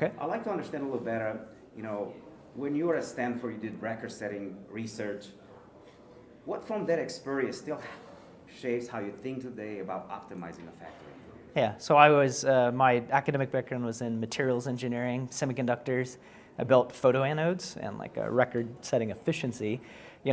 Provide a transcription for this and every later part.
Okay. I'd like to understand a little better, when you were at Stanford, you did record-setting research. What from that experience still shapes how you think today about optimizing a factory? Yeah, so I was, my academic background was in materials engineering, semiconductors. I built photoanodes and like a record-setting efficiency.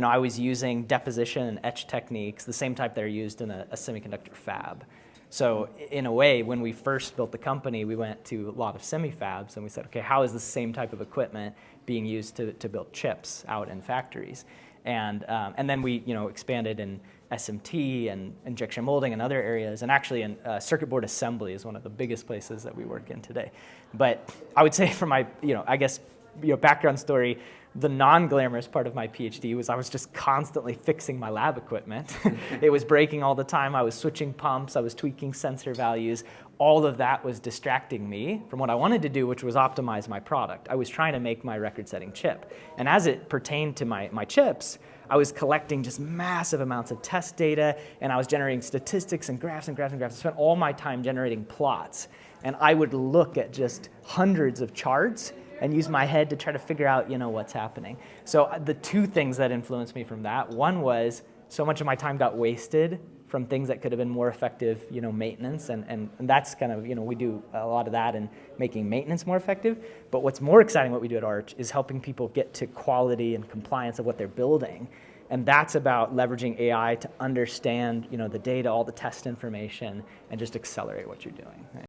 I was using deposition and etch techniques, the same type that are used in a semiconductor fab. So in a way, when we first built the company, we went to a lot of semi-fabs and we said, okay, how is the same type of equipment being used to build chips out in factories? And then we expanded in SMT and injection molding and other areas, and actually in circuit board assembly is one of the biggest places that we work in today. But I would say from my, background story, the non-glamorous part of my PhD was I was just constantly fixing my lab equipment. It was breaking all the time. I was switching pumps. I was tweaking sensor values. All of that was distracting me from what I wanted to do, which was optimize my product. I was trying to make my record-setting chip. And as it pertained to my chips, I was collecting just massive amounts of test data, and I was generating statistics and graphs and graphs and graphs. I spent all my time generating plots. And I would look at just hundreds of charts and use my head to try to figure out, what's happening. So the two things that influenced me from that, one was so much of my time got wasted from things that could have been more effective, maintenance, and that's kind of, we do a lot of that in making maintenance more effective. But what's more exciting, what we do at Arch, is helping people get to quality and compliance of what they're building. And that's about leveraging AI to understand, the data, all the test information, and just accelerate what you're doing.